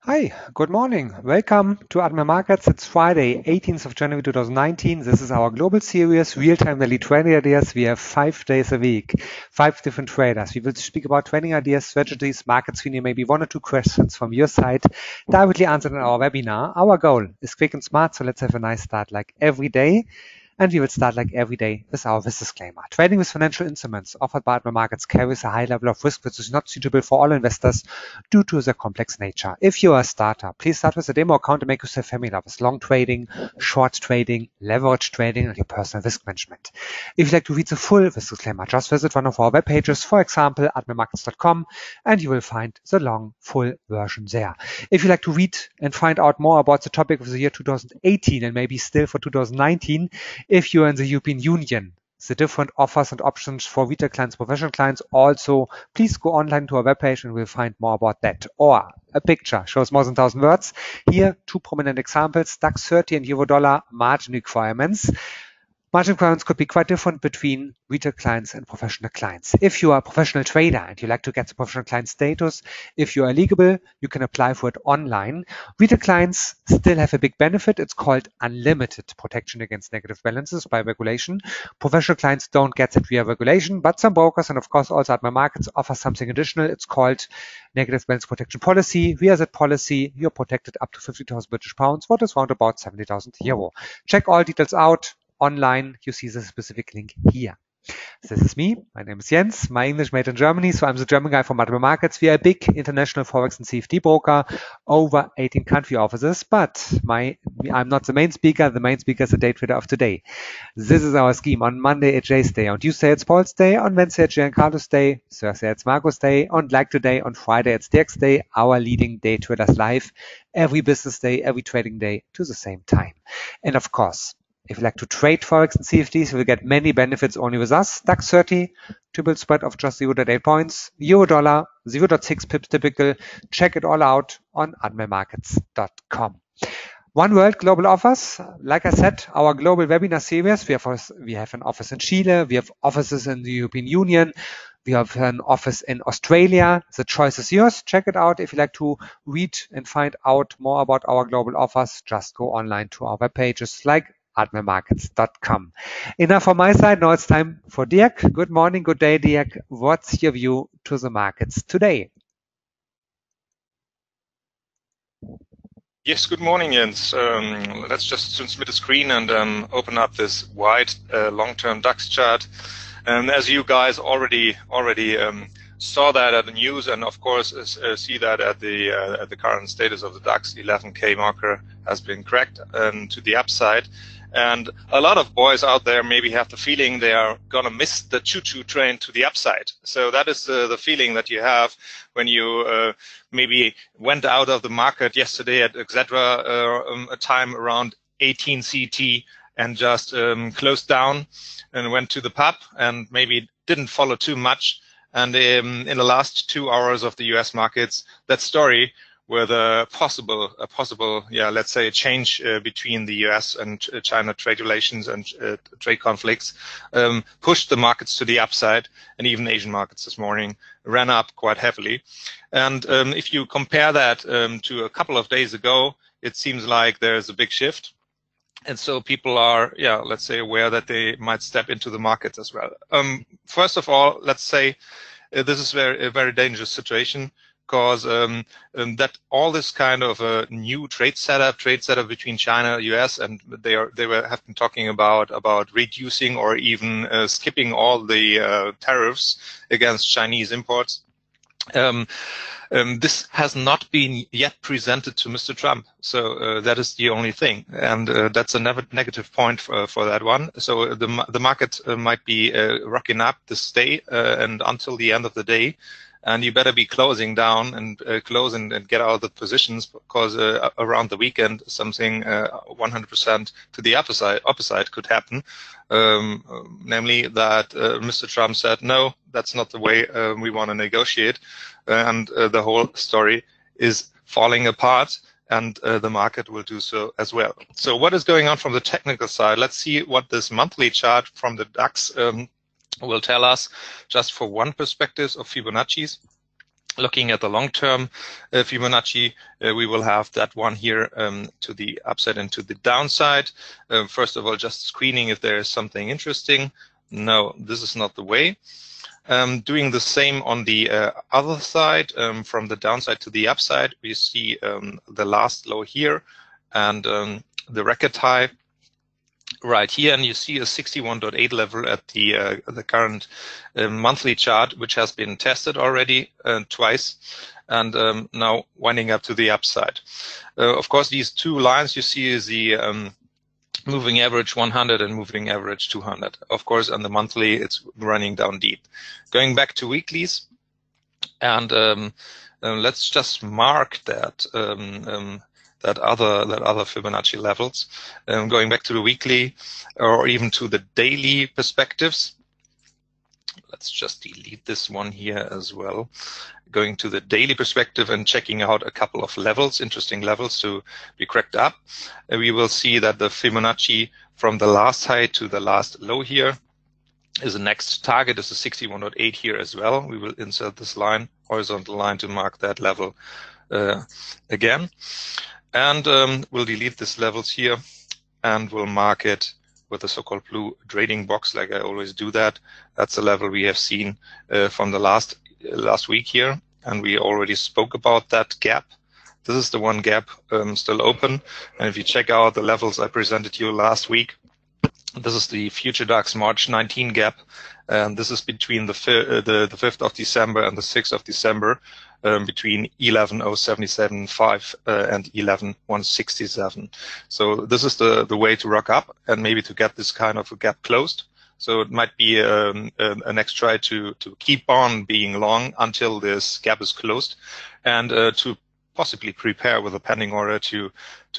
Hi, good morning. Welcome to Admiral Markets. It's Friday, 18th of January 2019. This is our global series, real-time daily trading ideas. We have 5 days a week, 5 different traders. We will speak about trading ideas, strategies, markets. We need maybe 1 or 2 questions from your side directly answered in our webinar. Our goal is quick and smart, so let's have a nice start like every day. And we will start like every day with our disclaimer. Trading with financial instruments offered by Admiral Markets carries a high level of risk, which is not suitable for all investors due to their complex nature. If you are a starter, please start with a demo account and make yourself familiar with long trading, short trading, leverage trading, and your personal risk management. If you'd like to read the full disclaimer, just visit one of our web pages, for example, admiralmarkets.com, and you will find the long, full version there. If you'd like to read and find out more about the topic of the year 2018 and maybe still for 2019, if you are in the European Union, the different offers and options for retail clients, professional clients, also please go online to our webpage and we'll find more about that. Or a picture shows more than 1,000 words. Here, 2 prominent examples, DAX 30 and Euro-Dollar margin requirements. Margin requirements could be quite different between retail clients and professional clients. If you are a professional trader and you like to get the professional client status, if you are eligible, you can apply for it online. Retail clients still have a big benefit. It's called unlimited protection against negative balances by regulation. Professional clients don't get it via regulation, but some brokers and of course also Admiral Markets offer something additional. It's called negative balance protection policy. Via that policy, you're protected up to 50,000 British pounds, what is around about 70,000 euro. Check all details out. Online, you see the specific link here. This is me. My name is Jens. My English made in Germany, so I'm the German guy from Admiral Markets. We are a big international Forex and CFD broker, over 18 country offices, but I'm not the main speaker. The main speaker is the day trader of today. This is our scheme. On Monday, it's Jay's day. On Tuesday, it's Paul's day. On Wednesday, it's Giancarlo's day. Thursday, it's Marco's day. On like today, on Friday, it's Dirk's day. Our leading day traders live every business day, every trading day to the same time. And of course, if you like to trade Forex and CFDs, you will get many benefits only with us. DAX 30, typical spread of just 0.8 points. Euro-Dollar, 0.6 pips typical. Check it all out on admiralmarkets.com. One World Global Offers. Like I said, our global webinar series, we have an office in Chile. We have offices in the European Union. We have an office in Australia. The choice is yours. Check it out. If you like to read and find out more about our global offers, just go online to our web pages like admiralmarkets.com. Enough from my side. Now it's time for Dirk. Good morning, good day, Dirk. What's your view to the markets today? Yes, good morning, Jens. Let's just split the screen and open up this wide long-term DAX chart. As you guys already saw that at the news, and of course see that at the current status of the DAX, 11K marker has been cracked to the upside. And a lot of boys out there maybe have the feeling they are gonna miss the choo-choo train to the upside. So that is the feeling that you have when you maybe went out of the market yesterday at etc. A time around 18 CT and just closed down and went to the pub and maybe didn't follow too much. And in the last 2 hours of the US markets, that story with a possible, let's say, a change between the US and China trade relations and trade conflicts pushed the markets to the upside, and even Asian markets this morning ran up quite heavily. And if you compare that to a couple of days ago, it seems like there's a big shift. And so people are, let's say, aware that they might step into the markets as well. First of all, let's say this is a very dangerous situation, because that all this kind of a new trade setup between China, US, and have been talking about reducing or even skipping all the tariffs against Chinese imports. This has not been yet presented to Mr. Trump, so that is the only thing, and that's a negative point for that one. So the market might be rocking up this day and until the end of the day. And you better be closing down and close and get out of the positions, because around the weekend something 100% to the opposite could happen. Namely that Mr. Trump said, no, that's not the way we want to negotiate, and the whole story is falling apart, and the market will do so as well. So what is going on from the technical side? Let's see what this monthly chart from the DAX will tell us, just for one perspective of Fibonacci's. Looking at the long-term Fibonacci, we will have that one here to the upside and to the downside. First of all, just screening if there is something interesting. No, this is not the way. Doing the same on the other side, from the downside to the upside, we see the last low here and the record high right here, and you see a 61.8 level at the current monthly chart, which has been tested already twice, and now winding up to the upside. Of course, these two lines you see is the moving average 100 and moving average 200. Of course, on the monthly, it's running down deep. Going back to weeklies, and let's just mark that. That other Fibonacci levels. Going back to the weekly or even to the daily perspectives. Let's just delete this one here as well. Going to the daily perspective and checking out a couple of levels, interesting levels to be cracked up. We will see that the Fibonacci from the last high to the last low here is the next target, is a 61.8 here as well. We will insert this line, horizontal line, to mark that level again. And we'll delete these levels here and we'll mark it with the so-called blue trading box, like I always do that. That's the level we have seen from the last week here, and we already spoke about that gap. This is the one gap still open, and if you check out the levels I presented to you last week, this is the future DAX March 19 gap, and this is between the 5th of December and the 6th of December. Between 11,077.5 and 11,167. So this is the way to rock up and maybe to get this kind of a gap closed. So it might be a next try to keep on being long until this gap is closed, and to possibly prepare with a pending order to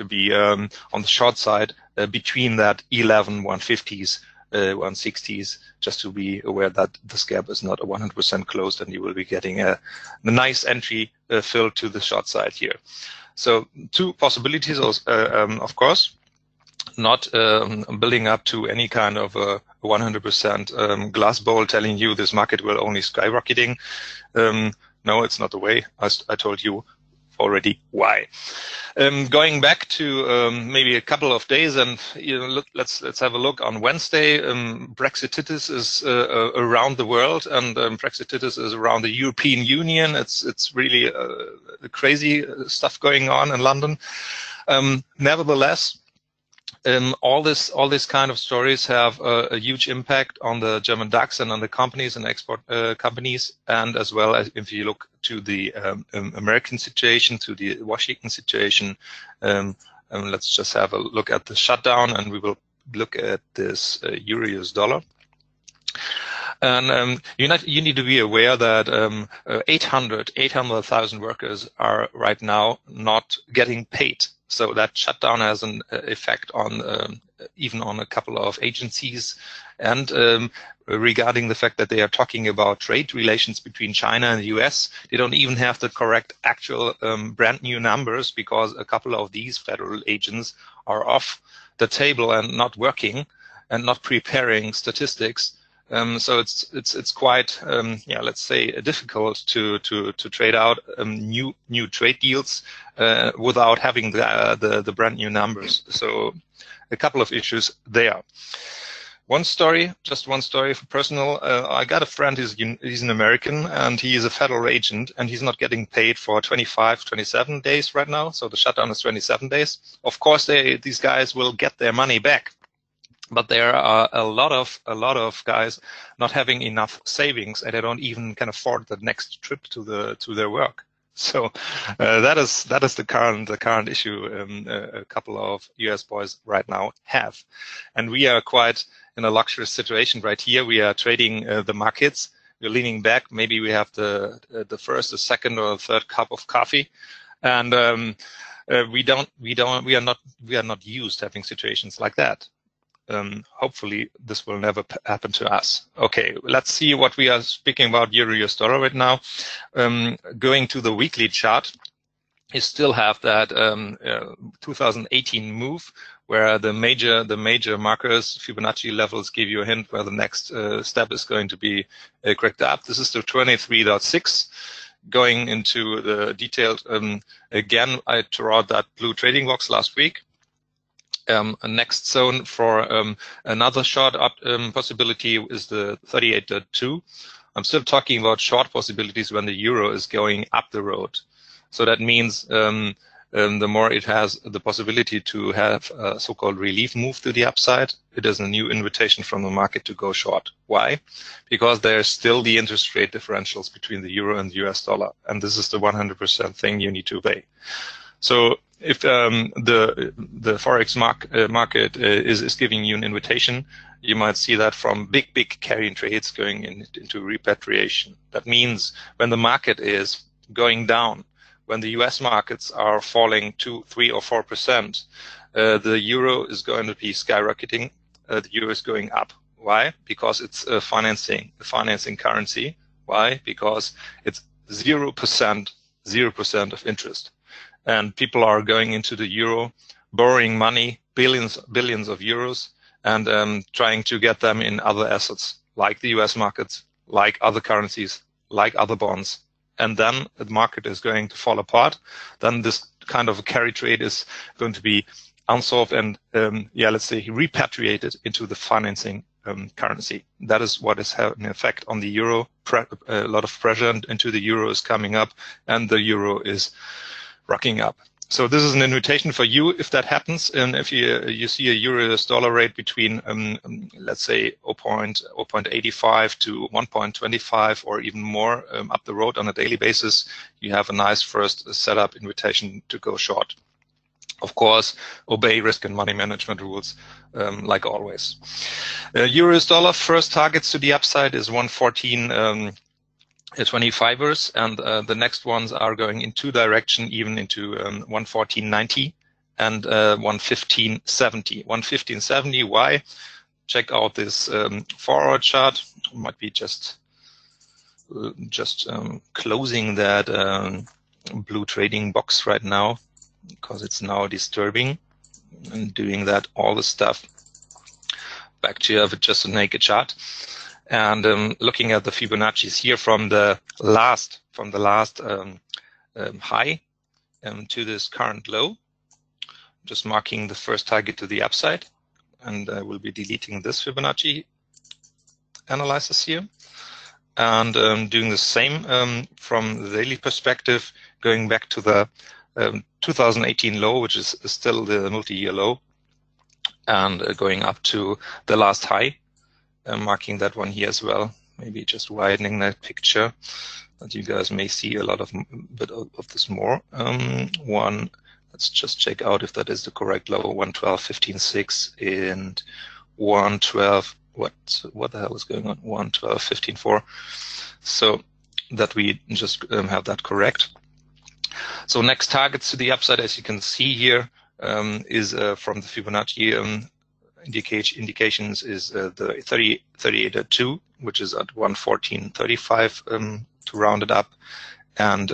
be on the short side between that 11,150s. 160s, just to be aware that this gap is not 100% closed, and you will be getting a nice entry filled to the short side here. So two possibilities, of course, not building up to any kind of a 100% glass bowl telling you this market will only skyrocketing. No, it's not the way. I told you already why. Going back to maybe a couple of days, and let's have a look on Wednesday. Brexititis is around the world, and Brexititis is around the European Union. It's really crazy stuff going on in London. Nevertheless, all this kind of stories have a huge impact on the German DAX and on the companies and export companies, and as well as if you look to the American situation, to the Washington situation. Let's just have a look at the shutdown, and we will look at this EURUSD dollar. And you need to be aware that 800,000 workers are right now not getting paid. So that shutdown has an effect on even on a couple of agencies. And regarding the fact that they are talking about trade relations between China and the US, they don't even have the correct actual brand new numbers, because a couple of these federal agents are off the table and not working and not preparing statistics. So it's quite let's say difficult to trade out new trade deals without having the brand new numbers. So a couple of issues there. Just one story for personal. I got a friend he's an American, and he is a federal agent, and he's not getting paid for 27 days right now. So the shutdown is 27 days. Of course, these guys will get their money back. But there are a lot of guys not having enough savings, and they don't even can afford the next trip to their work. So that is the current issue a couple of US boys right now have, and we are quite in a luxurious situation right here. We are trading the markets. We're leaning back. Maybe we have the first, the second, or the third cup of coffee, and we are not used to having situations like that. Hopefully this will never happen to us. Okay, let's see what we are speaking about EURUSD dollar right now. Going to the weekly chart, you still have that 2018 move, where the major markers, Fibonacci levels, give you a hint where the next step is going to be cracked up. This is the 23.6. going into the detailed, again, I drew out that blue trading box last week. A next zone for another short up possibility is the 38.2. I'm still talking about short possibilities when the euro is going up the road. So that means the more it has the possibility to have a so-called relief move to the upside, it is a new invitation from the market to go short. Why? Because there's still the interest rate differentials between the euro and the US dollar. And this is the 100% thing you need to obey. So if the Forex market is giving you an invitation, you might see that from big carrying trades going into repatriation. That means when the market is going down, when the US markets are falling 2, 3, or 4%, the euro is going to be skyrocketing. The euro is going up. Why? Because it's a financing currency. Why? Because it's 0% of interest. And people are going into the euro, borrowing money, billions of euros, and trying to get them in other assets, like the US markets, like other currencies, like other bonds. And then the market is going to fall apart. Then this kind of a carry trade is going to be unsolved and, let's say, repatriated into the financing currency. That is what is having an effect on the euro. A lot of pressure into the euro is coming up, and the euro is rocking up. So this is an invitation for you if that happens, and if you see a euro-US dollar rate between, let's say, 0.85 to 1.25 or even more up the road on a daily basis, you have a nice first setup invitation to go short. Of course, obey risk and money management rules, like always. Euro-US dollar first targets to the upside is 114. 25ers, and the next ones are going in two directions, even into 114.90 and 115.70. 115.70. Why? Check out this 4-hour chart. Might be just closing that blue trading box right now because it's now disturbing and doing that all the stuff. Back to just a naked chart. And looking at the Fibonacci's here from the last high to this current low, just marking the first target to the upside, and I will be deleting this Fibonacci analysis here, and doing the same from the daily perspective, going back to the 2018 low, which is still the multi-year low, and going up to the last high. Marking that one here as well, maybe just widening that picture, that you guys may see a lot of bit of this more. Let's just check out if that is the correct level. 112.15.6 and 112. What the hell is going on? 112.15.4. So that we just have that correct. So next targets to the upside, as you can see here, is from the Fibonacci. Indications is the 38.2, which is at 114.35 to round it up, and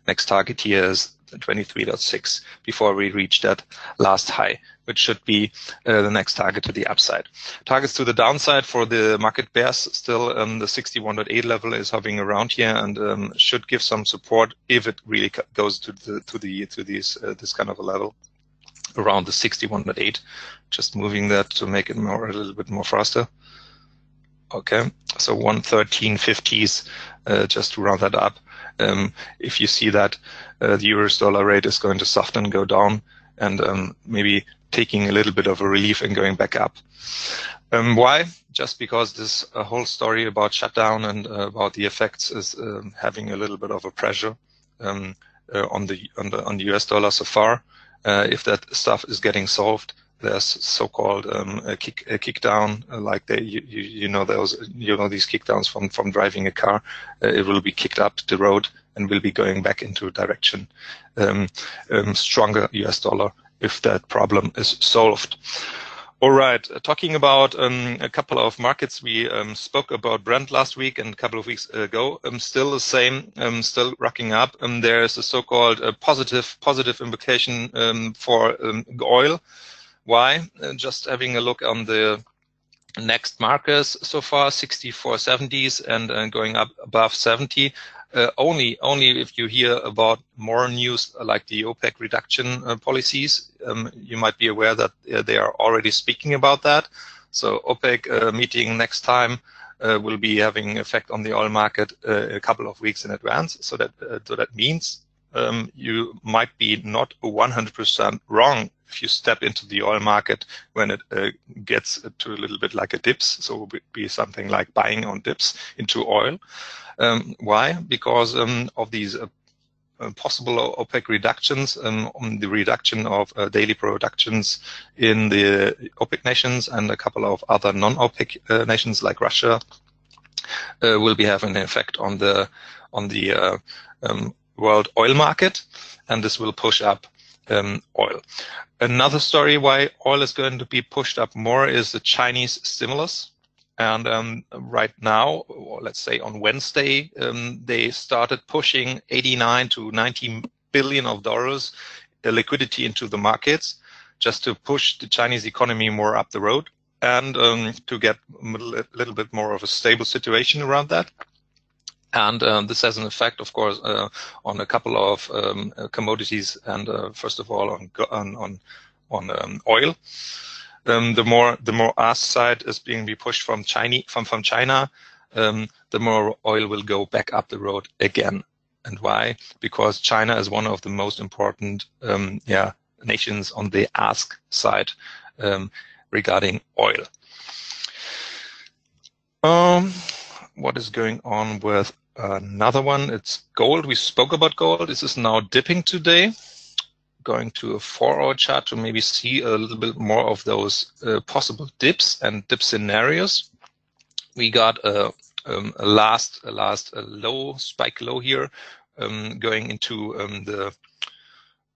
next target here is 23.6 before we reach that last high, which should be the next target to the upside. Targets to the downside for the market bears still the 61.8 level is hovering around here and should give some support if it really goes to this kind of a level around the 61.8. Just moving that to make it a little bit more faster. Okay, so 113.50s, just to round that up. If you see that the euro dollar rate is going to soften, go down, and maybe taking a little bit of a relief and going back up. Why? Just because this whole story about shutdown and about the effects is having a little bit of a pressure on the US dollar so far. If that stuff is getting solved, there's so-called a kick down, like these kick downs from driving a car. It will be kicked up the road and will be going back into a direction stronger US dollar if that problem is solved. All right, talking about a couple of markets, we spoke about Brent last week and a couple of weeks ago. Still the same, still rocking up. There's a so-called positive implication for oil. Why? Just having a look on the next markers so far, 64.70s and going up above 70. only if you hear about more news like the OPEC reduction policies. You might be aware that they are already speaking about that. So OPEC meeting next time will be having effect on the oil market a couple of weeks in advance. So that means you might be not 100% wrong if you step into the oil market when it gets to a little bit like a dips. So it would be something like buying on dips into oil. Why? Because of these possible OPEC reductions, on the reduction of daily productions in the OPEC nations and a couple of other non-OPEC nations like Russia will be having an effect on the world oil market, and this will push up oil. Another story why oil is going to be pushed up more is the Chinese stimulus. And right now, or let's say on Wednesday, they started pushing 89 to 90 billion of dollars liquidity into the markets just to push the Chinese economy more up the road and to get a little bit more of a stable situation around that. And this has an effect, of course, on a couple of commodities, and first of all on oil. The more ask side is being pushed from China, the more oil will go back up the road again. And why? Because China is one of the most important nations on the ask side regarding oil. What is going on with another one? It's gold. We spoke about gold. This is now dipping today. Going to a 4-hour chart to maybe see a little bit more of those possible dips and dip scenarios. We got a last low, spike low here, going into the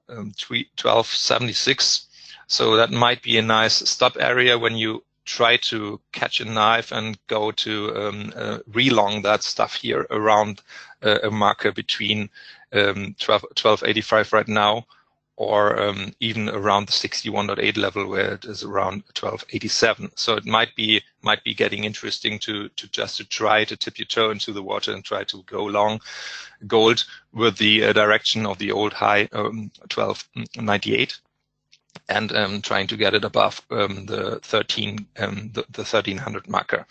1276. So that might be a nice stop area when you try to catch a knife and go to relong that stuff here around a marker between 1285 right now, or even around the 61.8 level where it is around 1287. So it might be getting interesting to try to tip your toe into the water and try to go long gold with the direction of the old high 1298. And trying to get it above the 1300 marker.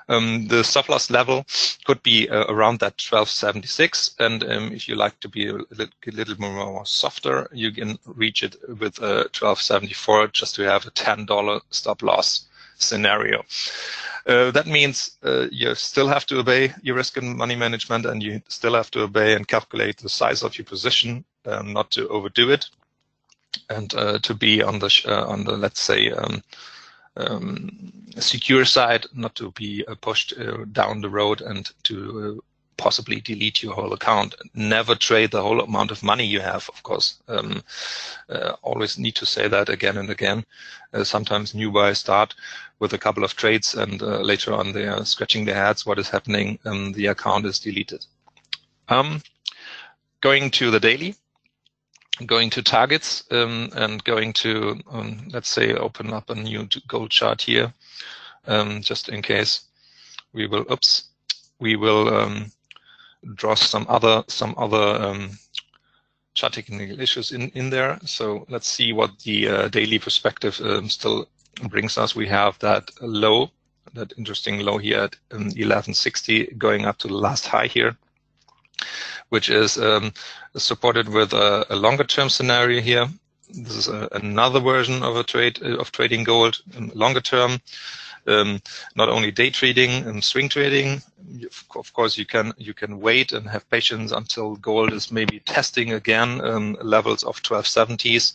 The stop loss level could be around that 1276, and if you like to be a little more softer, you can reach it with 1274 just to have a $10 stop loss scenario. That means you still have to obey your risk and money management, and you still have to obey and calculate the size of your position, not to overdo it. And to be on the let's say secure side, not to be pushed down the road and to possibly delete your whole account. Never trade the whole amount of money you have, of course. Always need to say that again and again. Sometimes new buyers start with a couple of trades and later on they are scratching their heads. What is happening? The account is deleted. Going to the daily. Going to targets and going to, let's say, open up a new gold chart here, just in case we will draw some other chart technical issues in there. So let's see what the daily perspective still brings us. We have that low, that interesting low here at 1160, going up to the last high here, which is supported with a longer-term scenario here. This is another version of a trade of trading gold, longer term. Not only day trading and swing trading. Of course, you can wait and have patience until gold is maybe testing again levels of 1270s,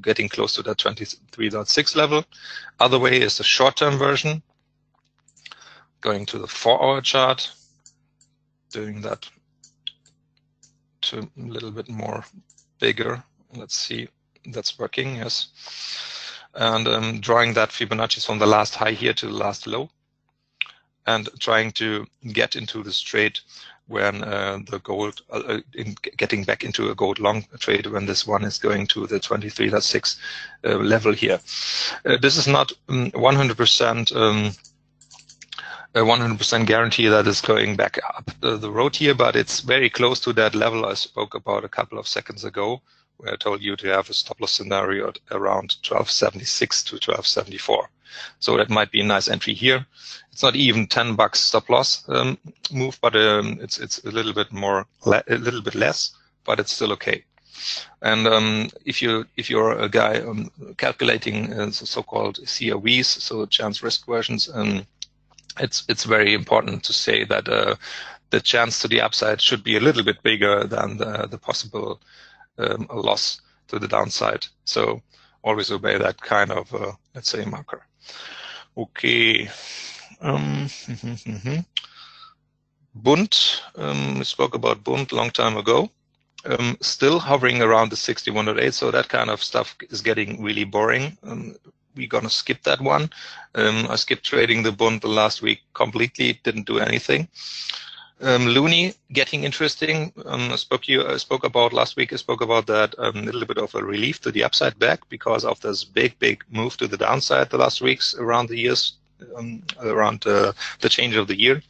getting close to that 23.6 level. Other way is the short-term version. Going to the 4-hour chart, doing that to a little bit more bigger. Let's see, that's working, yes. And drawing that Fibonacci from the last high here to the last low, and trying to get into this trade when the gold, getting back into a gold long trade when this one is going to the 23.6 level here. This is not 100% 100% guarantee that it's going back up the road here, but it's very close to that level I spoke about a couple of seconds ago, where I told you to have a stop loss scenario at around 1276 to 1274. So that might be a nice entry here. It's not even $10 stop loss move, but it's a little bit more, a little bit less, but it's still okay. And if you're a guy calculating so-called CRVs, so chance risk versions, it's very important to say that the chance to the upside should be a little bit bigger than the possible loss to the downside. So always obey that kind of let's say marker. Okay. Bund, we spoke about Bund long time ago. Still hovering around the 61.8, so that kind of stuff is getting really boring. We're gonna skip that one. I skipped trading the Bund the last week completely, didn't do anything. Looney getting interesting. I spoke about last week. I spoke about that a little bit of a relief to the upside back because of this big move to the downside the last weeks around the years, around the change of the year,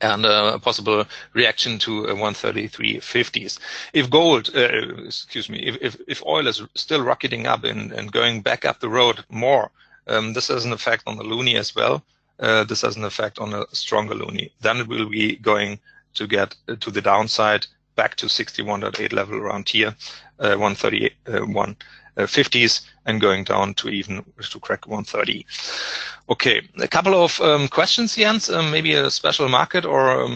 and a possible reaction to 133.50s. If gold, if oil is still rocketing up and going back up the road more, this has an effect on the Looney as well. This has an effect on a stronger Looney. Then it will be going to get to the downside back to 61.8 level around here, 138.50s, and going down to even to crack 130. Okay, a couple of questions, Jens. Maybe a special market or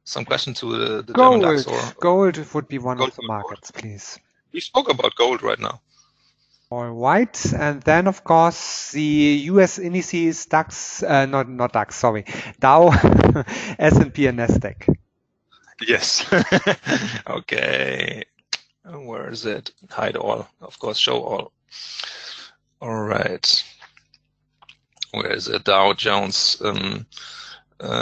some question to the German DAX. Or gold would be one of the markets, please. We spoke about gold right now. All right, and then of course the US indices, DAX, not DAX, sorry, Dow, S&P, and Nasdaq. Yes. Okay. Where is it? Hide all. Of course, show all. All right. Where is it? Dow Jones.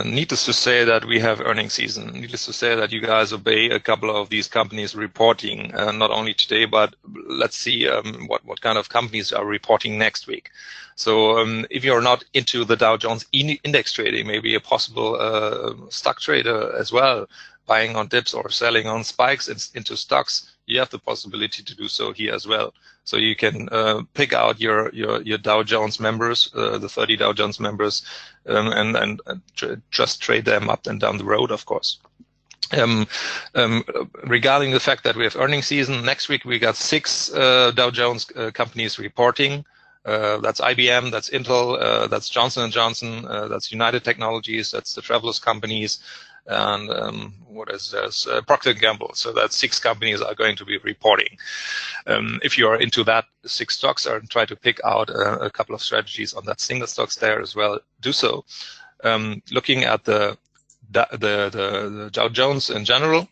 Needless to say that we have earnings season. Needless to say that you guys obey a couple of these companies reporting, not only today, but let's see what kind of companies are reporting next week. So if you're not into the Dow Jones index trading, maybe a possible stock trader as well, buying on dips or selling on spikes into stocks, you have the possibility to do so here as well. So you can pick out your Dow Jones members, the 30 Dow Jones members, and just trade them up and down the road, of course. Regarding the fact that we have earnings season, next week we got 6 Dow Jones companies reporting. That's IBM, that's Intel, that's Johnson & Johnson, that's United Technologies, that's the Travelers companies, and what is this? Procter & Gamble. So that's 6 companies are going to be reporting. If you are into that 6 stocks or try to pick out a couple of strategies on that single stocks there as well, do so. Looking at the Dow Jones in general,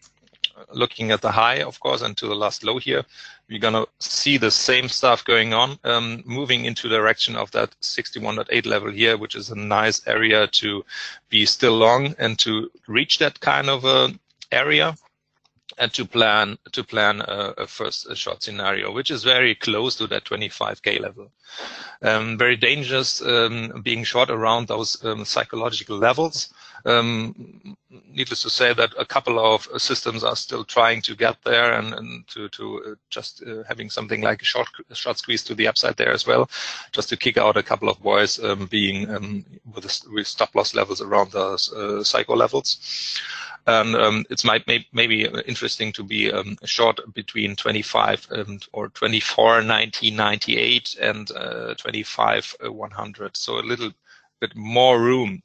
looking at the high, of course, and to the last low here, you're going to see the same stuff going on, moving into the direction of that 61.8 level here, which is a nice area to be still long and to reach that kind of area and to plan a first short scenario, which is very close to that 25K level. Very dangerous being short around those psychological levels. Needless to say that a couple of systems are still trying to get there and to just having something like a short squeeze to the upside there as well, just to kick out a couple of boys being with stop loss levels around those psycho levels. And it's maybe interesting to be short between 25 or 24.98 and 25.100. So a little bit more room.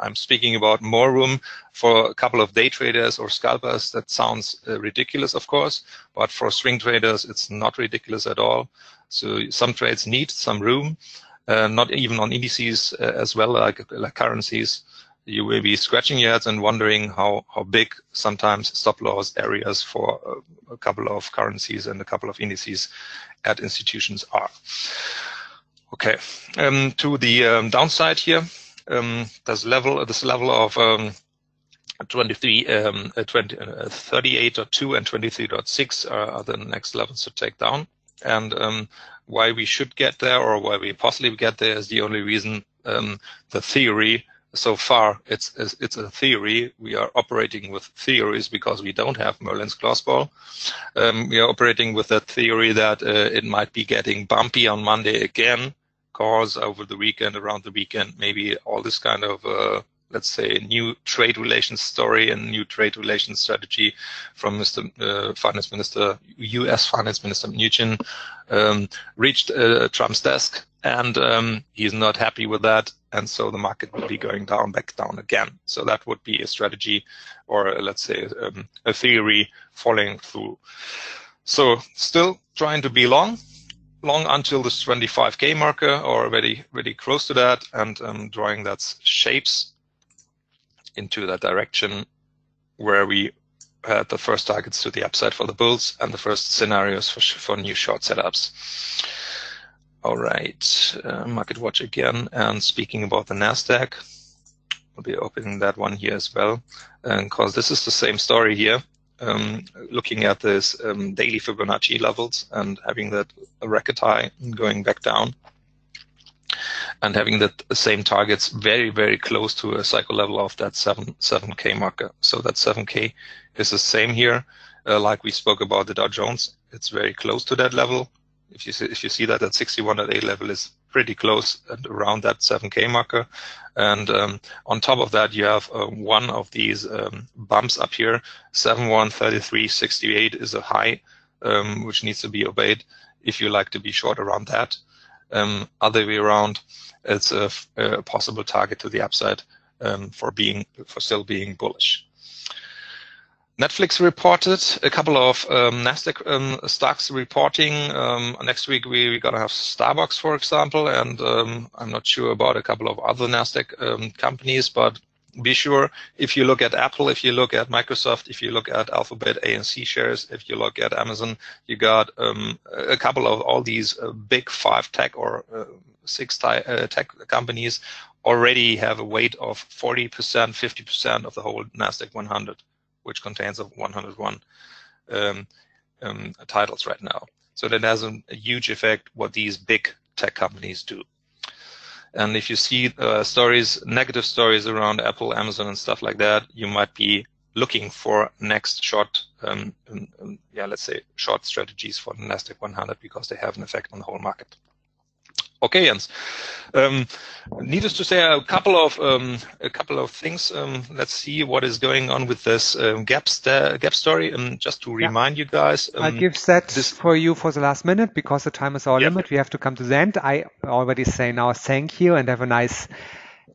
I'm speaking about more room for a couple of day traders or scalpers. That sounds ridiculous, of course, but for swing traders, it's not ridiculous at all. So some trades need some room, not even on indices as well, like currencies. You will be scratching your heads and wondering how big sometimes stop loss areas for a couple of currencies and a couple of indices at institutions are. Okay, to the downside here. This level of 38.2 and 23.6 are the next levels to take down. And why we should get there or why we possibly get there is the only reason the theory. So far, it's a theory. We are operating with theories because we don't have Merlin's glass ball. We are operating with that theory that it might be getting bumpy on Monday again, cause over the weekend, around the weekend, maybe all this kind of let's say new trade relations story and new trade relations strategy from Mr. Finance Minister, U.S. Finance Minister Mnuchin, reached Trump's desk, and he's not happy with that, and so the market will be going down, back down again. So that would be a strategy, or let's say a theory falling through. So still trying to be long until this 25K marker, or very close to that, and drawing that shapes into that direction where we had the first targets to the upside for the bulls and the first scenarios for new short setups. All right, market watch again. And speaking about the NASDAQ, we'll be opening that one here as well, because this is the same story here. Looking at this daily Fibonacci levels and having that record high and going back down, and having the same targets very close to a cycle level of that 7K marker. So that 7K is the same here, like we spoke about the Dow Jones. It's very close to that level. If you see that 61.8 level is pretty close and around that 7K marker. And on top of that, you have one of these bumps up here. 7133.68 is a high, which needs to be obeyed if you like to be short around that. Other way around, it's a possible target to the upside for still being bullish. Netflix reported a couple of Nasdaq stocks reporting. Next week we're gonna have Starbucks, for example, and I'm not sure about a couple of other Nasdaq companies, but be sure, if you look at Apple, if you look at Microsoft, if you look at Alphabet, ANC shares, if you look at Amazon, you got a couple of all these big 5 tech or 6 tech companies already have a weight of 40%, 50% of the whole NASDAQ 100, which contains of 101 titles right now. So that has a huge effect what these big tech companies do. And if you see negative stories around Apple, Amazon, and stuff like that, you might be looking for next short, let's say short strategies for the NASDAQ 100 because they have an effect on the whole market. Okay, Jens. Needless to say, a couple of things. Let's see what is going on with this gap story. And just to remind you guys, I'll give that for you for the last minute because the time is our limit. We have to come to the end. I already say now thank you and have a nice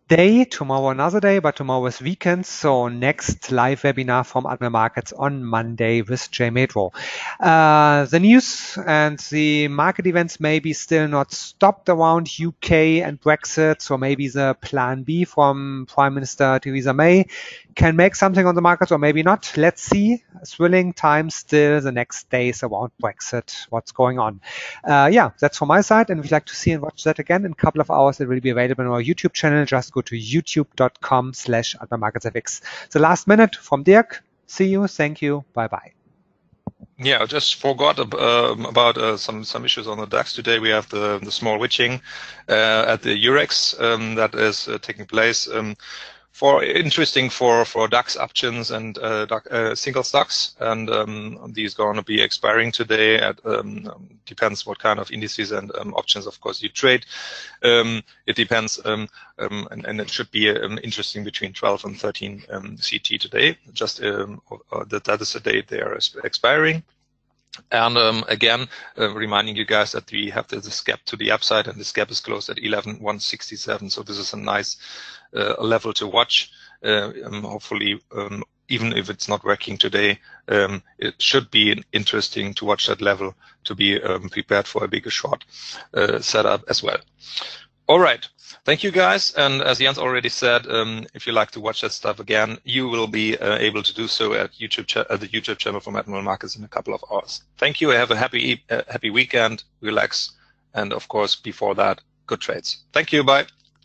day. Tomorrow another day, but tomorrow is weekend. So next live webinar from Admiral Markets on Monday with Jay Medro. The news and the market events may be still not stopped around UK and Brexit. So maybe the plan B from Prime Minister Theresa May can make something on the markets or maybe not. Let's see. Thrilling times still the next days around Brexit. What's going on? That's from my side. And if you'd like to see and watch that again in a couple of hours, it will be available on our YouTube channel. Just go to youtube.com/AdmiralMarketsFX. The last minute from Dirk. See you. Thank you. Bye-bye. Yeah, I just forgot about some issues on the DAX today. We have the small witching at the Eurex that is taking place. Interesting for DAX options and single stocks, and these going to be expiring today. Depends what kind of indices and options, of course, you trade. It depends, and it should be interesting between 12 and 13 CT today. Just that is the date they are expiring. And again, reminding you guys that we have this gap to the upside, and this gap is closed at 11,167. So this is a nice level to watch. Hopefully, even if it's not working today, it should be interesting to watch that level to be prepared for a bigger short setup as well. All right. Thank you, guys. And as Jens already said, if you like to watch that stuff again, you will be able to do so at the YouTube channel from Admiral Markets in a couple of hours. Thank you. Have a happy weekend. Relax. And of course, before that, good trades. Thank you. Bye.